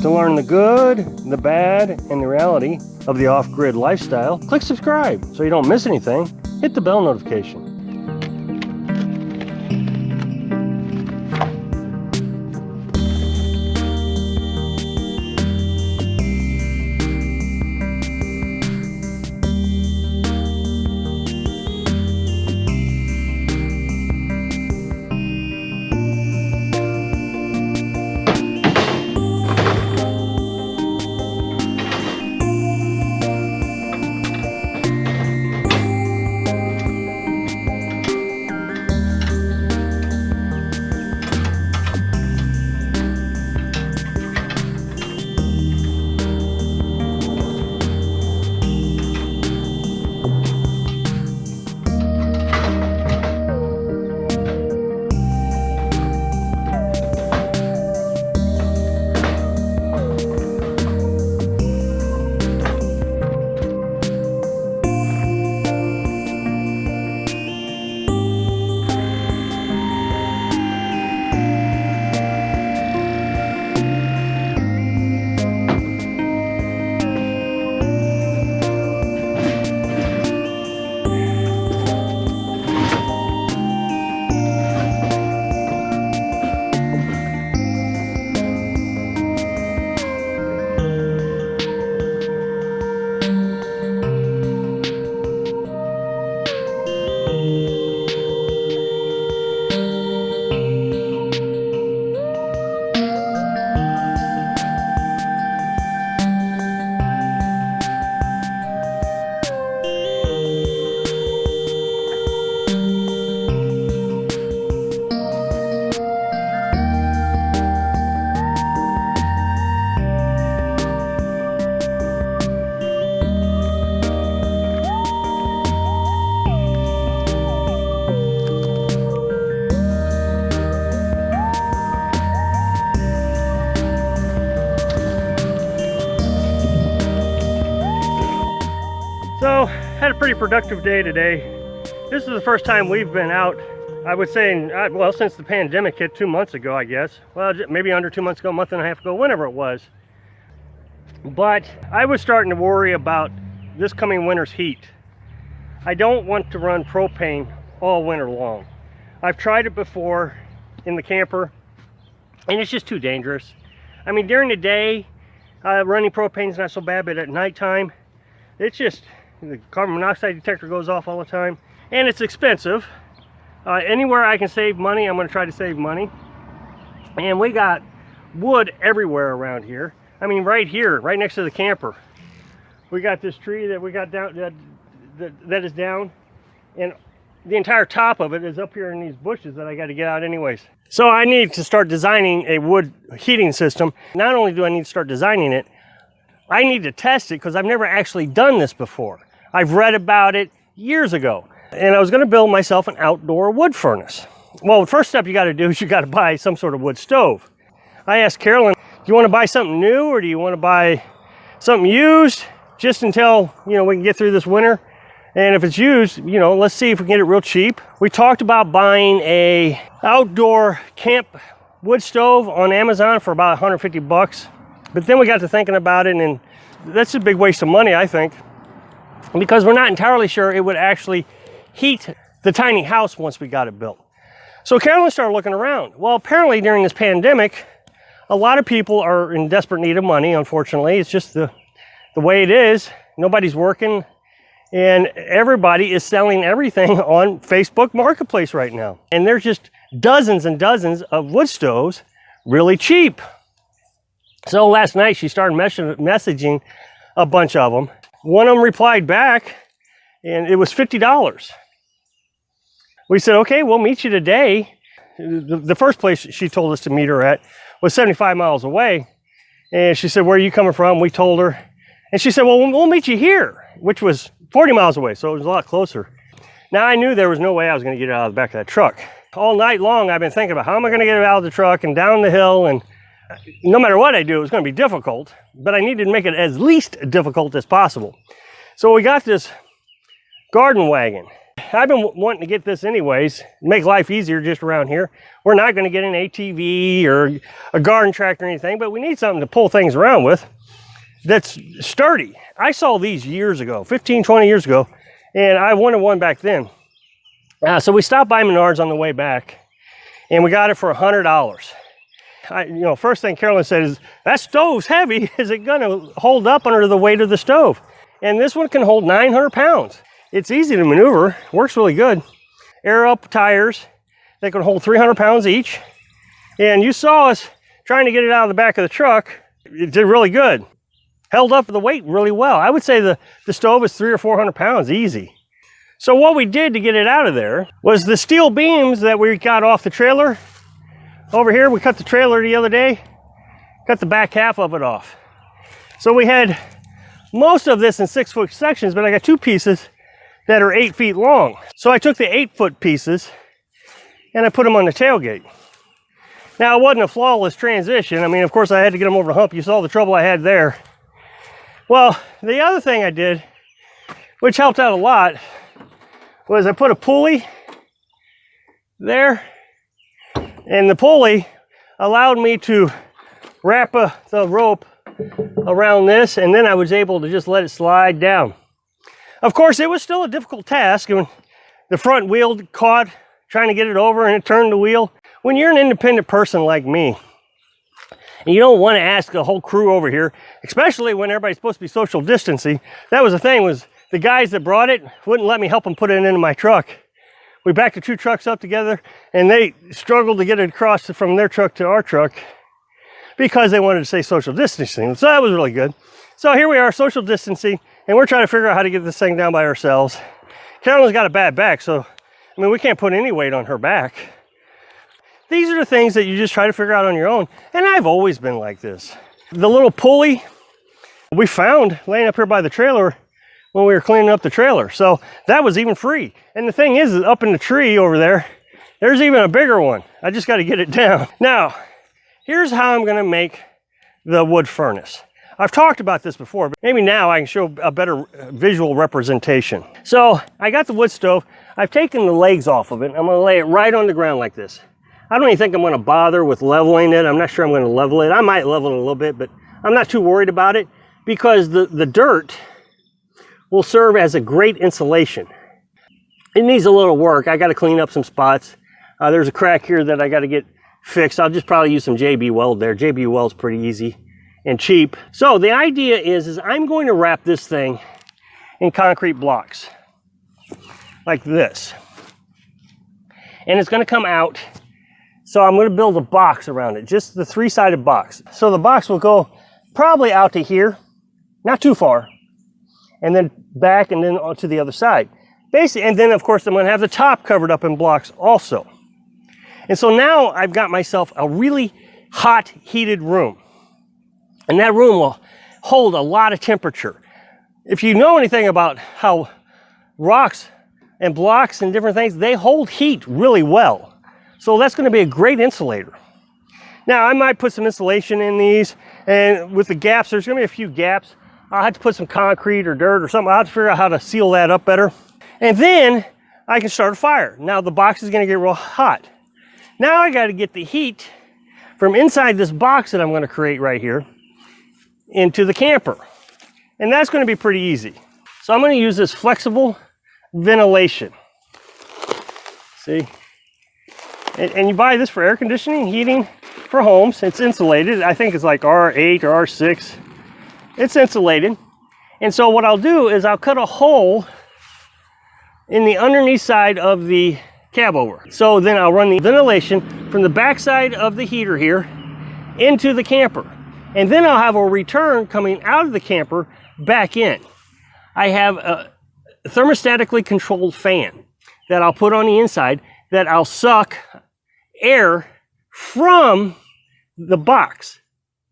To learn the good, the bad, and the reality of the off-grid lifestyle, click subscribe so you don't miss anything. Hit the bell notification. So, had a pretty productive day today. This is the first time we've been out, I would say, well, since the pandemic hit 2 months ago, I guess. Well, maybe under 2 months ago, a month and a half ago, whenever it was. But I was starting to worry about this coming winter's heat. I don't want to run propane all winter long. I've tried it before in the camper, and it's just too dangerous. I mean, during the day, running propane is not so bad, but at nighttime, it's just, the carbon monoxide detector goes off all the time, and it's expensive. Anywhere I can save money, I'm going to try to save money. And we got wood everywhere around here. I mean, right here, right next to the camper, we got this tree that we got down, that is down, and the entire top of it is up here in these bushes that I got to get out anyways. So I need to start designing a wood heating system. Not only do I need to start designing it, I need to test it because I've never actually done this before. I've read about it years ago, and I was going to build myself an outdoor wood furnace. Well, the first step you got to do is you got to buy some sort of wood stove. I asked Carolyn, do you want to buy something new or do you want to buy something used just until, we can get through this winter? And if it's used, let's see if we can get it real cheap. We talked about buying a outdoor camp wood stove on Amazon for about 150 bucks. But then we got to thinking about it, and that's a big waste of money, I think, because we're not entirely sure it would actually heat the tiny house once we got it built. So Carolyn started looking around. Well, apparently during this pandemic, a lot of people are in desperate need of money, unfortunately. It's just the way it is. Nobody's working, and everybody is selling everything on Facebook Marketplace right now. And there's just dozens and dozens of wood stoves really cheap. So last night she started messaging a bunch of them. One of them replied back, and it was $50. We said, okay, we'll meet you today. The first place she told us to meet her at was 75 miles away. And she said, where are you coming from? We told her. And she said, well, we'll meet you here, which was 40 miles away, so it was a lot closer. Now, I knew there was no way I was going to get it out of the back of that truck. All night long, I've been thinking about how am I going to get it out of the truck and down the hill, and no matter what I do, it was going to be difficult, but I needed to make it as least difficult as possible. So we got this garden wagon, I've been wanting to get this anyways, make life easier just around here. We're not going to get an ATV or a garden tractor or anything, but we need something to pull things around with that's sturdy. I saw these years ago, 15, 20 years ago, and I wanted one back then. So we stopped by Menards on the way back, and we got it for $100. First thing Carolyn said is, that stove's heavy. Is it going to hold up under the weight of the stove? And this one can hold 900 pounds. It's easy to maneuver, works really good. Air up tires, they can hold 300 pounds each. And you saw us trying to get it out of the back of the truck. It did really good. Held up the weight really well. I would say the stove is 300 or 400 pounds, easy. So what we did to get it out of there was the steel beams that we got off the trailer. Over here, we cut the trailer the other day, cut the back half of it off. So we had most of this in 6-foot sections, but I got 2 pieces that are 8 feet long. So I took the 8-foot pieces and I put them on the tailgate. Now, it wasn't a flawless transition. I mean, of course, I had to get them over the hump. You saw the trouble I had there. Well, the other thing I did, which helped out a lot, was I put a pulley there. And the pulley allowed me to wrap the rope around this, and then I was able to just let it slide down. Of course, it was still a difficult task when the front wheel caught, trying to get it over, and it turned the wheel. When you're an independent person like me, and you don't want to ask the whole crew over here, especially when everybody's supposed to be social distancing, that was the thing, was the guys that brought it wouldn't let me help them put it into my truck. We backed the 2 trucks up together, and they struggled to get it across from their truck to our truck because they wanted to say social distancing. So that was really good. So here we are, social distancing, and we're trying to figure out how to get this thing down by ourselves. Carolyn's got a bad back, so, I mean, we can't put any weight on her back. These are the things that you just try to figure out on your own, and I've always been like this. The little pulley we found laying up here by the trailer when we were cleaning up the trailer. So that was even free. And the thing is, up in the tree over there, there's even a bigger one. I just got to get it down. Now, here's how I'm going to make the wood furnace. I've talked about this before, but maybe now I can show a better visual representation. So I got the wood stove. I've taken the legs off of it. I'm going to lay it right on the ground like this. I don't even think I'm going to bother with leveling it. I'm not sure I'm going to level it. I might level it a little bit, but I'm not too worried about it because the dirt will serve as a great insulation. It needs a little work. I got to clean up some spots. There's a crack here that I got to get fixed. I'll just probably use some JB Weld there. JB Weld's pretty easy and cheap. So the idea is I'm going to wrap this thing in concrete blocks like this. And it's going to come out. So I'm going to build a box around it, just the 3-sided box. So the box will go probably out to here, not too far, and then back and then onto the other side. Basically, and then of course I'm going to have the top covered up in blocks also. And so now I've got myself a really hot, heated room. And that room will hold a lot of temperature. If you know anything about how rocks and blocks and different things, they hold heat really well. So that's going to be a great insulator. Now I might put some insulation in these, and with the gaps, there's going to be a few gaps. I'll have to put some concrete or dirt or something. I'll have to figure out how to seal that up better. And then I can start a fire. Now the box is going to get real hot. Now I got to get the heat from inside this box that I'm going to create right here into the camper. And that's going to be pretty easy. So I'm going to use this flexible ventilation. See? And you buy this for air conditioning, heating for homes. It's insulated. I think it's like R8 or R6. It's insulated. And so what I'll do is I'll cut a hole in the underneath side of the cab over. So then I'll run the ventilation from the back side of the heater here into the camper. And then I'll have a return coming out of the camper back in. I have a thermostatically controlled fan that I'll put on the inside that I'll suck air from the box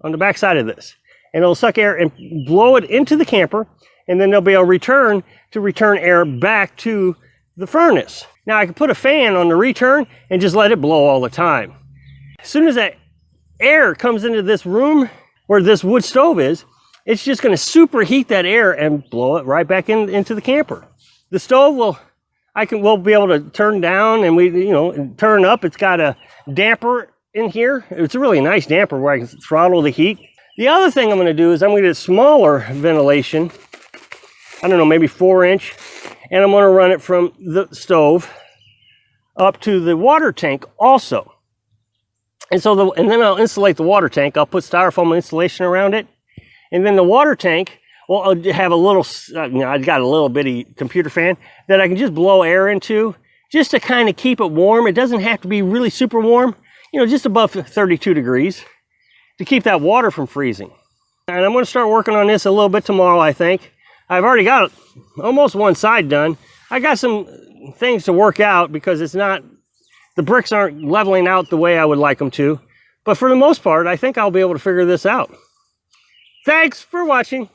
on the back side of this. And it'll suck air and blow it into the camper, and then there'll be a return to return air back to the furnace. Now I can put a fan on the return and just let it blow all the time. As soon as that air comes into this room where this wood stove is, it's just going to superheat that air and blow it right back into the camper. The stove will we'll be able to turn down and turn up. It's got a damper in here. It's a really nice damper where I can throttle the heat. The other thing I'm going to do is I'm going to get smaller ventilation. I don't know, maybe 4-inch. And I'm going to run it from the stove up to the water tank also. And then I'll insulate the water tank. I'll put styrofoam insulation around it. And then the water tank, well, I'll have a little, I've got a little bitty computer fan that I can just blow air into just to kind of keep it warm. It doesn't have to be really super warm, just above 32 degrees to keep that water from freezing. And I'm going to start working on this a little bit tomorrow, I think. I've already got almost one side done. I got some things to work out because the bricks aren't leveling out the way I would like them to. But for the most part, I think I'll be able to figure this out. Thanks for watching.